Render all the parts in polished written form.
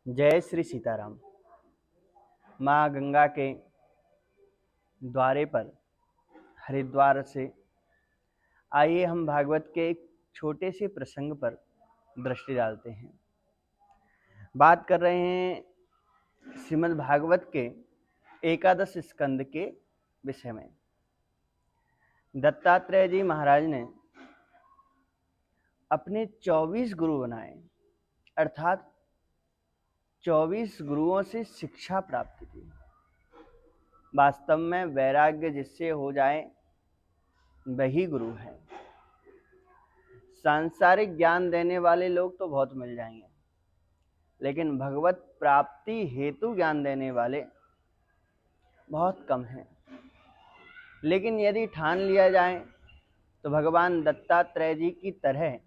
जय श्री सीताराम। माँ गंगा के द्वारे पर हरिद्वार से आइए हम भागवत के एक छोटे से प्रसंग पर दृष्टि डालते हैं। बात कर रहे हैं श्रीमद् भागवत के एकादश स्कंद के विषय में। दत्तात्रेय जी महाराज ने अपने 24 गुरु बनाए, अर्थात 24 गुरुओं से शिक्षा प्राप्त की। वास्तव में वैराग्य जिससे हो जाए वही गुरु है। सांसारिक ज्ञान देने वाले लोग तो बहुत मिल जाएंगे, लेकिन भगवत प्राप्ति हेतु ज्ञान देने वाले बहुत कम हैं। लेकिन यदि ठान लिया जाए तो भगवान दत्तात्रेय जी की तरह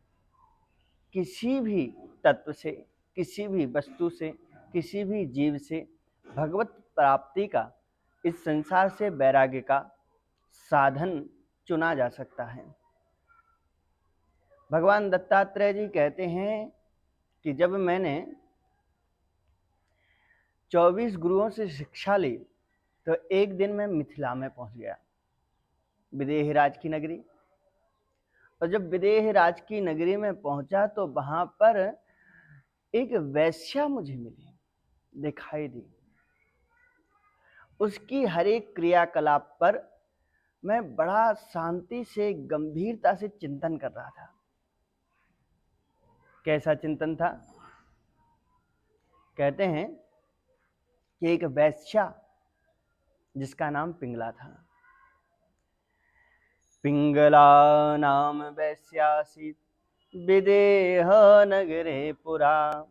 किसी भी तत्व से, किसी भी वस्तु से, किसी भी जीव से भगवत प्राप्ति का, इस संसार से वैराग्य का साधन चुना जा सकता है। भगवान दत्तात्रेय जी कहते हैं कि जब मैंने 24 गुरुओं से शिक्षा ली तो एक दिन मैं मिथिला में पहुंच गया, विदेहराज की नगरी। और जब विदेहराज की नगरी में पहुंचा तो वहां पर एक वैश्या मुझे मिली, दिखाई दी। उसकी हर एक क्रियाकलाप पर मैं बड़ा शांति से, गंभीरता से चिंतन कर रहा था। कैसा चिंतन था? कहते हैं कि एक वैश्या जिसका नाम पिंगला था। पिंगला नाम वैश्यासीत् विदेह नगरे पुरा,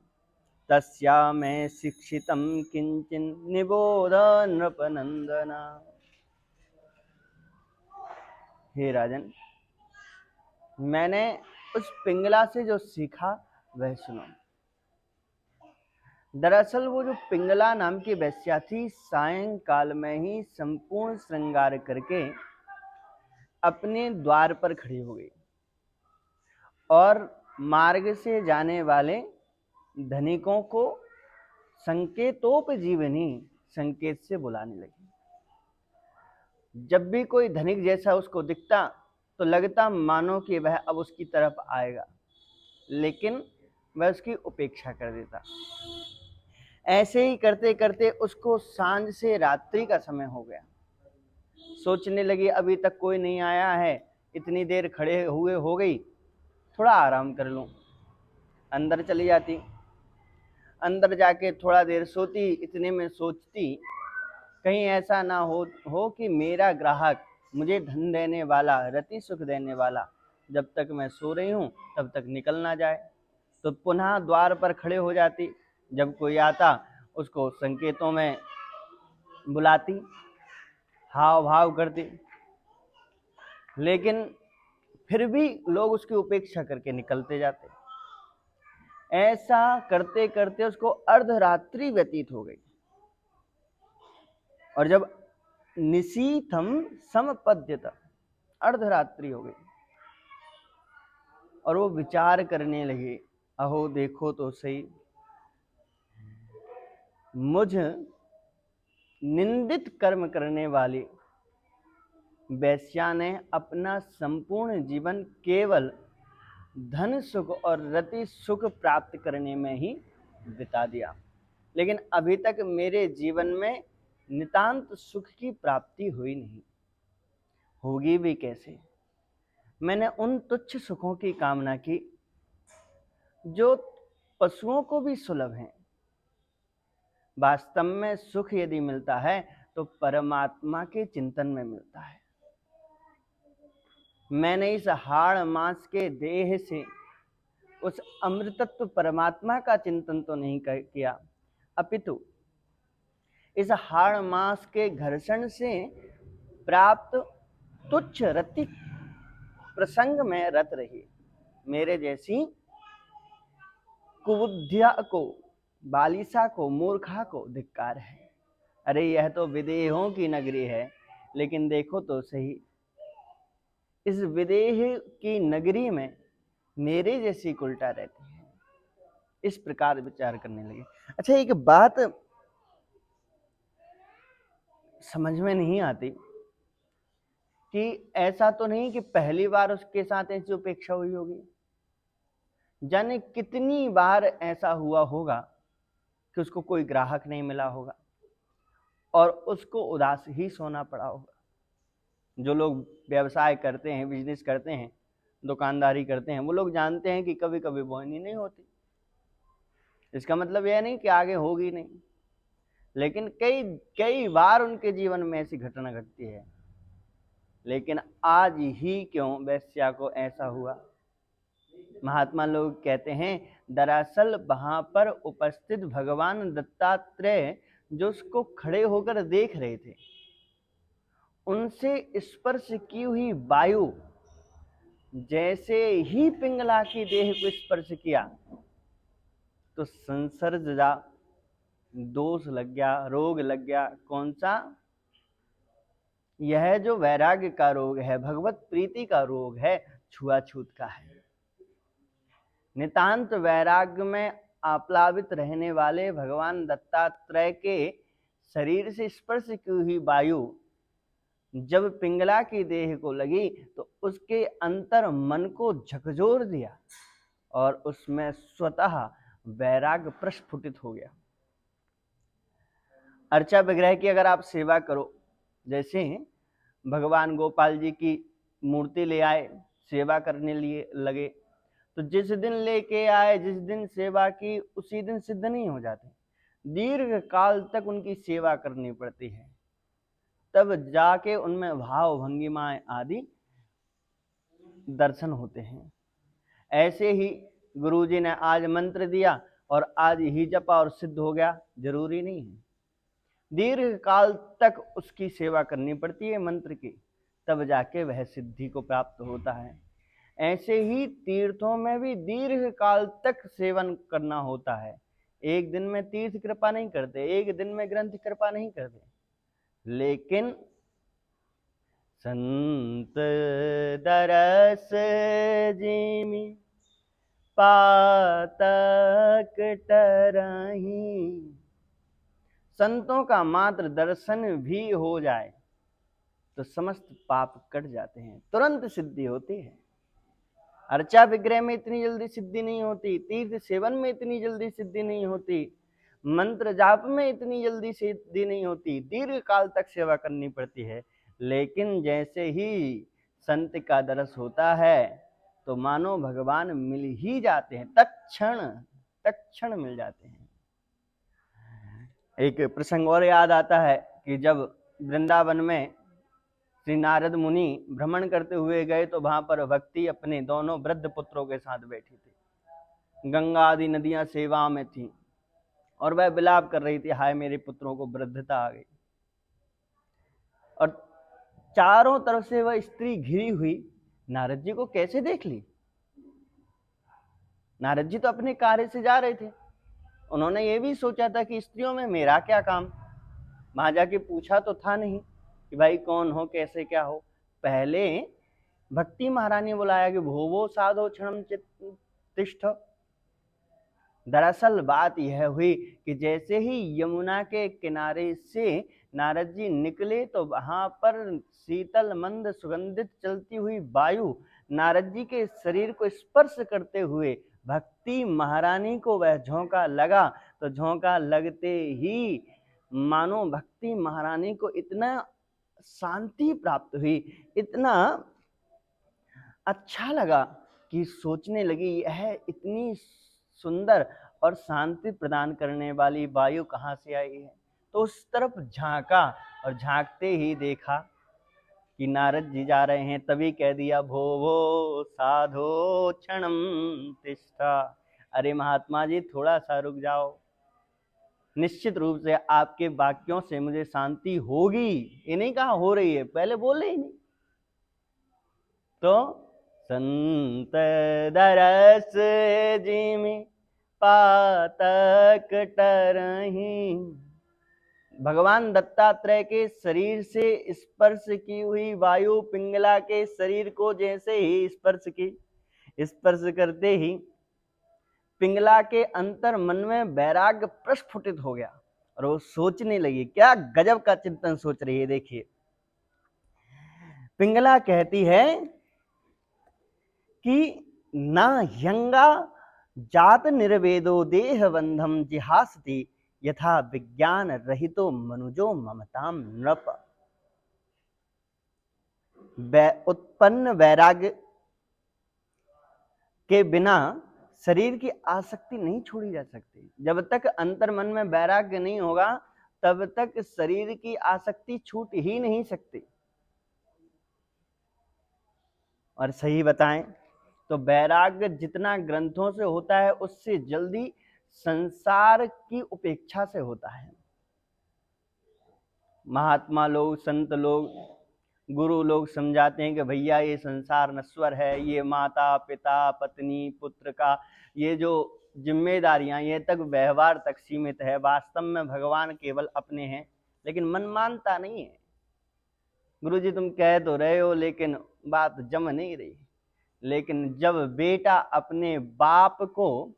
तस्या में शिक्षितम किंचिन निबोध नृपनंदना। हे राजन, मैंने उस पिंगला से जो सीखा वह सुनो। दरअसल वो जो पिंगला नाम की वैश्या थी, सायंकाल में ही संपूर्ण श्रृंगार करके अपने द्वार पर खड़ी हो गई और मार्ग से जाने वाले धनिकों को संकेतोपजीवनी संकेत से बुलाने लगी। जब भी कोई धनिक जैसा उसको दिखता तो लगता मानो कि वह अब उसकी तरफ आएगा, लेकिन वह उसकी उपेक्षा कर देता। ऐसे ही करते करते उसको सांझ से रात्रि का समय हो गया। सोचने लगी अभी तक कोई नहीं आया है, इतनी देर खड़े हुए हो गई, थोड़ा आराम कर लूं। अंदर चली जाती, अंदर जाके थोड़ा देर सोती। इतने में सोचती कहीं ऐसा ना हो कि मेरा ग्राहक, मुझे धन देने वाला, रति सुख देने वाला, जब तक मैं सो रही हूं तब तक निकल ना जाए। तो पुनः द्वार पर खड़े हो जाती। जब कोई आता उसको संकेतों में बुलाती, हाव भाव करती, लेकिन फिर भी लोग उसकी उपेक्षा करके निकलते जाते। ऐसा करते करते उसको अर्धरात्रि व्यतीत हो गई। और जब निशीथम समपद्यत, अर्धरात्रि हो गई और वो विचार करने लगे, अहो देखो तो सही, मुझ निंदित कर्म करने वाली वैश्या ने अपना संपूर्ण जीवन केवल धन सुख और रति सुख प्राप्त करने में ही बिता दिया, लेकिन अभी तक मेरे जीवन में नितांत सुख की प्राप्ति हुई नहीं। होगी भी कैसे? मैंने उन तुच्छ सुखों की कामना की जो पशुओं को भी सुलभ हैं। वास्तव में सुख यदि मिलता है तो परमात्मा के चिंतन में मिलता है। मैंने इस हाड़ मांस के देह से उस अमृतत्व परमात्मा का चिंतन तो नहीं किया, अपितु इस हाड़ मांस के घर्षण से प्राप्त तुच्छ रति प्रसंग में रत रही। मेरे जैसी कुबुद्धिया को, बालिसा को, मूर्खा को धिक्कार है। अरे यह तो विदेहों की नगरी है, लेकिन देखो तो सही, इस विदेह की नगरी में मेरे जैसी उल्टा रहती है। इस प्रकार विचार करने लगे। अच्छा, एक बात समझ में नहीं आती कि ऐसा तो नहीं कि पहली बार उसके साथ ऐसी उपेक्षा हुई होगी, जाने कितनी बार ऐसा हुआ होगा कि उसको कोई ग्राहक नहीं मिला होगा और उसको उदास ही सोना पड़ा होगा। जो लोग व्यवसाय करते हैं, बिजनेस करते हैं, दुकानदारी करते हैं, वो लोग जानते हैं कि कभी कभी बोहनी नहीं होती। इसका मतलब यह नहीं कि आगे होगी नहीं, लेकिन कई कई बार उनके जीवन में ऐसी घटना घटती है। लेकिन आज ही क्यों वैश्या को ऐसा हुआ? महात्मा लोग कहते हैं, दरअसल वहां पर उपस्थित भगवान दत्तात्रेय जो उसको खड़े होकर देख रहे थे, उनसे स्पर्श की हुई वायु जैसे ही पिंगला की देह को स्पर्श किया तो संसर्गजा दोष लग गया, रोग लग गया। कौन सा? यह जो वैराग्य का रोग है, भगवत प्रीति का रोग है, छुआछूत का है। नितांत वैराग्य में आप्लावित रहने वाले भगवान दत्तात्रेय के शरीर से स्पर्श की हुई वायु जब पिंगला की देह को लगी तो उसके अंतर मन को झकझोर दिया और उसमें स्वतः वैराग्य प्रस्फुटित हो गया। अर्चा विग्रह की अगर आप सेवा करो, जैसे भगवान गोपाल जी की मूर्ति ले आए, सेवा करने लिए लगे, तो जिस दिन लेके आए, जिस दिन सेवा की, उसी दिन सिद्ध नहीं हो जाते, दीर्घ काल तक उनकी सेवा करनी पड़ती है, तब जाके उनमें भाव भंगिमाएं आदि दर्शन होते हैं। ऐसे ही गुरुजी ने आज मंत्र दिया और आज ही जपा और सिद्ध हो गया, जरूरी नहीं है। दीर्घ काल तक उसकी सेवा करनी पड़ती है मंत्र की, तब जाके वह सिद्धि को प्राप्त होता है। ऐसे ही तीर्थों में भी दीर्घ काल तक सेवन करना होता है। एक दिन में तीर्थ कृपा नहीं करते, एक दिन में ग्रंथ कृपा नहीं करते, लेकिन संत दरस जिमि पातक टरहि, संतों का मात्र दर्शन भी हो जाए तो समस्त पाप कट जाते हैं, तुरंत सिद्धि होती है। अर्चा विग्रह में इतनी जल्दी सिद्धि नहीं होती, तीर्थ सेवन में इतनी जल्दी सिद्धि नहीं होती, मंत्र जाप में इतनी जल्दी सिद्धि नहीं होती, दीर्घ काल तक सेवा करनी पड़ती है। लेकिन जैसे ही संत का दर्श होता है तो मानो भगवान मिल ही जाते हैं, तत्क्षण मिल जाते हैं। एक प्रसंग और याद आता है कि जब वृंदावन में श्री नारद मुनि भ्रमण करते हुए गए तो वहां पर भक्ति अपने दोनों वृद्ध पुत्रों के साथ बैठी थी। गंगा आदि नदियां सेवा में थी और वह विलाप कर रही थी, हाय मेरे पुत्रों को वृद्धता आ गई। और चारों तरफ से वह स्त्री घिरी हुई नारद जी को कैसे देख ली? नारद जी तो अपने कार्य से जा रहे थे, उन्होंने ये भी सोचा था कि स्त्रियों में मेरा क्या काम। वहां जाके पूछा तो था नहीं कि भाई कौन हो, कैसे क्या हो। पहले भक्ति महारानी बुलाया कि भोवो साधो क्षणम तिष्ठ। दरअसल बात यह हुई कि जैसे ही यमुना के किनारे से नारद जी निकले तो वहां पर शीतल मंद सुगंधित चलती हुई वायु नारद जी के शरीर को स्पर्श करते हुए भक्ति महारानी को वह झोंका लगा। तो झोंका लगते ही मानो भक्ति महारानी को इतना शांति प्राप्त हुई, इतना अच्छा लगा कि सोचने लगी यह इतनी सुंदर और शांति प्रदान करने वाली वायु कहाँ से आई है। तो उस तरफ झांका और झांकते ही देखा कि नारद जी जा रहे हैं। तभी कह दिया, भोवो साधो क्षणम तिष्ठा। अरे महात्मा जी थोड़ा सा रुक जाओ, निश्चित रूप से आपके वाक्यों से मुझे शांति होगी। ये नहीं कहा हो रही है, पहले बोले ही नहीं। तो संत दरस जिमि पातक टरहि, भगवान दत्तात्रेय के शरीर से स्पर्श की हुई वायु पिंगला के शरीर को जैसे ही स्पर्श की, स्पर्श करते ही पिंगला के अंतर मन में वैराग्य प्रस्फुटित हो गया और वो सोचने लगी। क्या गजब का चिंतन सोच रही है, देखिए। पिंगला कहती है कि ना ह्यंगा जात निर्वेदो देह बंधम जिहासति यथा विज्ञान रहितो मनुजो ममताम नृप। उत्पन्न वैराग्य के बिना शरीर की आसक्ति नहीं छोड़ी जा सकती। जब तक अंतर मन में वैराग्य नहीं होगा तब तक शरीर की आसक्ति छूट ही नहीं सकती। और सही बताएं तो वैराग्य जितना ग्रंथों से होता है उससे जल्दी संसार की उपेक्षा से होता है। महात्मा लोग, संत लोग, गुरु लोग समझाते हैं कि भैया ये संसार नश्वर है, ये माता पिता पत्नी पुत्र का ये जो जिम्मेदारियां ये तक व्यवहार तक सीमित है, वास्तव में भगवान केवल अपने हैं। लेकिन मन मानता नहीं है। गुरु जी तुम कह तो रहे हो लेकिन बात जम नहीं रही। लेकिन जब बेटा अपने बाप को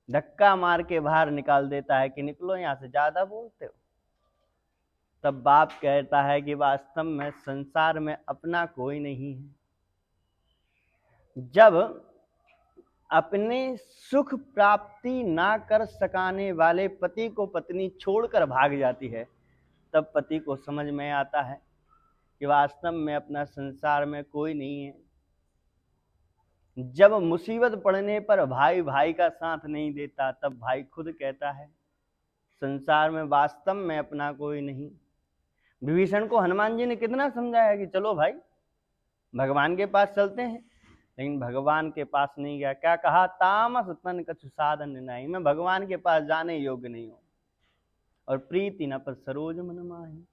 धक्का मार के बाहर निकाल देता है कि निकलो यहां से, ज्यादा बोलते हो, तब बाप कहता है कि वास्तव में संसार में अपना कोई नहीं है। जब अपने सुख प्राप्ति ना कर सकाने वाले पति को पत्नी छोड़कर भाग जाती है तब पति को समझ में आता है कि वास्तव में अपना संसार में कोई नहीं है। जब मुसीबत पड़ने पर भाई भाई का साथ नहीं देता तब भाई खुद कहता है संसार में वास्तव में अपना कोई नहीं। विभीषण को हनुमान जी ने कितना समझाया कि चलो भाई भगवान के पास चलते हैं, लेकिन भगवान के पास नहीं गया। क्या कहा? तामस तन कछु साधन नहीं, मैं भगवान के पास जाने योग्य नहीं हूं। और प्रीति न पर सरोज मन माही,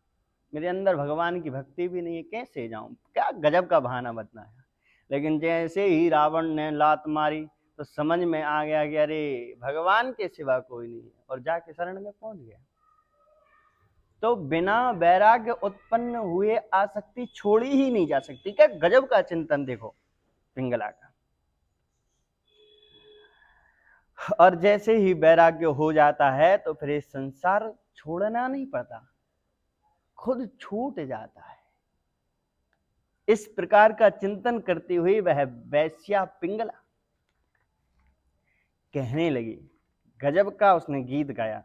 मेरे अंदर भगवान की भक्ति भी नहीं है, कैसे जाऊं? क्या गजब का बहाना बताया। लेकिन जैसे ही रावण ने लात मारी तो समझ में आ गया कि अरे भगवान के सिवा कोई नहीं है, और जाके शरण में पहुंच गया। तो बिना वैराग्य उत्पन्न हुए आसक्ति छोड़ी ही नहीं जा सकती। क्या गजब का चिंतन देखो पिंगला का। और जैसे ही वैराग्य हो जाता है तो फिर संसार छोड़ना नहीं पड़ता, खुद छूट जाता है। इस प्रकार का चिंतन करती हुई वह वैश्या पिंगला कहने लगी, गजब का उसने गीत गाया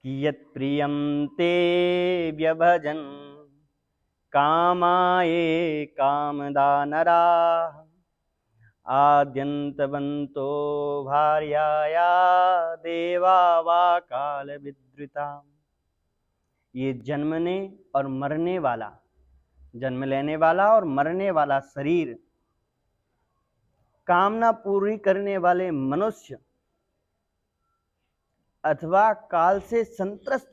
कि यत् प्रियं ते व्यभजन कामाये कामदा नरा आद्यन्तवन्तो भार्याया देवा वा काल विद्रुता। ये जन्मने और मरने वाला, जन्म लेने वाला और मरने वाला शरीर, कामना पूरी करने वाले मनुष्य अथवा काल से संत्रस्त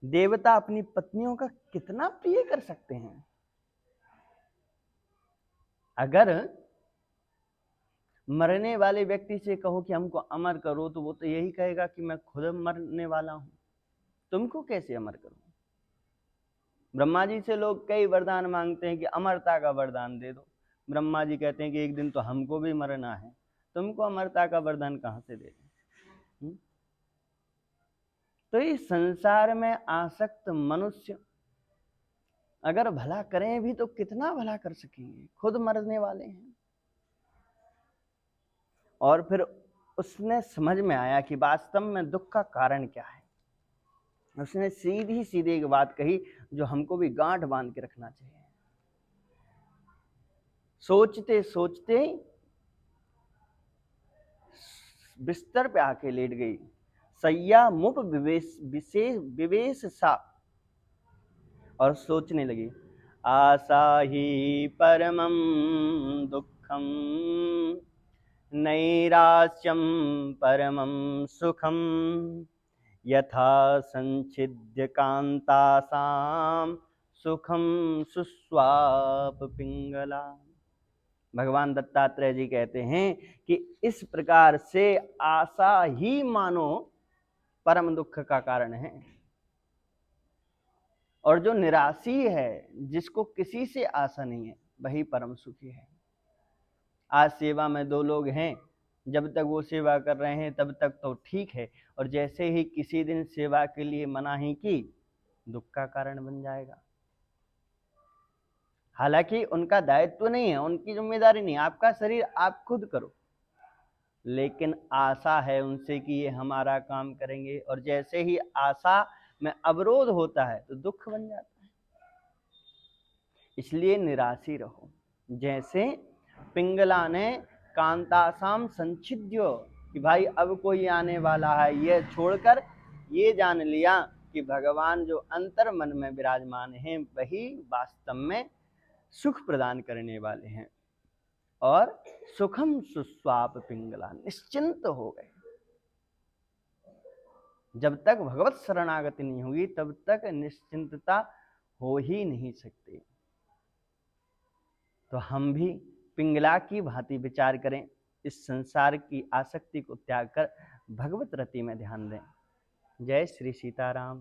देवता अपनी पत्नियों का कितना प्रिय कर सकते हैं। अगर मरने वाले व्यक्ति से कहो कि हमको अमर करो तो वो तो यही कहेगा कि मैं खुद मरने वाला हूं, तुमको कैसे अमर करूं। ब्रह्मा जी से लोग कई वरदान मांगते हैं कि अमरता का वरदान दे दो। ब्रह्मा जी कहते हैं कि एक दिन तो हमको भी मरना है, तुमको अमरता का वरदान कहां से दे दें। तो इस संसार में आसक्त मनुष्य अगर भला करें भी तो कितना भला कर सकेंगे, खुद मरने वाले हैं। और फिर उसने समझ में आया कि वास्तव में दुख का कारण क्या है। उसने सीधी सीधी एक बात कही जो हमको भी गांठ बांध के रखना चाहिए। सोचते सोचते बिस्तर पे आके लेट गई, सैया मुप विवेश सा, और सोचने लगी आशा ही परमं दुखम नैराश्यम परमं सुखम यथा संचिद्य कांतासाम सुखम सुस्वाप पिंगला। भगवान दत्तात्रेय जी कहते हैं कि इस प्रकार से आशा ही मानो परम दुख का कारण है, और जो निराशी है, जिसको किसी से आशा नहीं है, वही परम सुखी है। आज सेवा में दो लोग हैं जब तक वो सेवा कर रहे हैं तब तक तो ठीक है, और जैसे ही किसी दिन सेवा के लिए मना ही की, दुख का कारण बन जाएगा। हालांकि उनका दायित्व नहीं है, उनकी जिम्मेदारी नहीं, आपका शरीर आप खुद करो, लेकिन आशा है उनसे कि ये हमारा काम करेंगे, और जैसे ही आशा में अवरोध होता है तो दुख बन जाता है। इसलिए निराशी रहो। जैसे पिंगला ने कांतासाम संचिद्यो, कि भाई अब कोई आने वाला है, ये छोड़कर ये जान लिया कि भगवान जो अंतर मन में विराजमान हैं वही वास्तव में सुख प्रदान करने वाले हैं, और सुखम सुस्वाप पिंगला, निश्चिंत हो गए। जब तक भगवत शरणागति नहीं होगी तब तक निश्चिंतता हो ही नहीं सकती। तो हम भी पिंगला की भांति विचार करें, इस संसार की आसक्ति को त्याग कर भगवत रति में ध्यान दें। जय श्री सीताराम।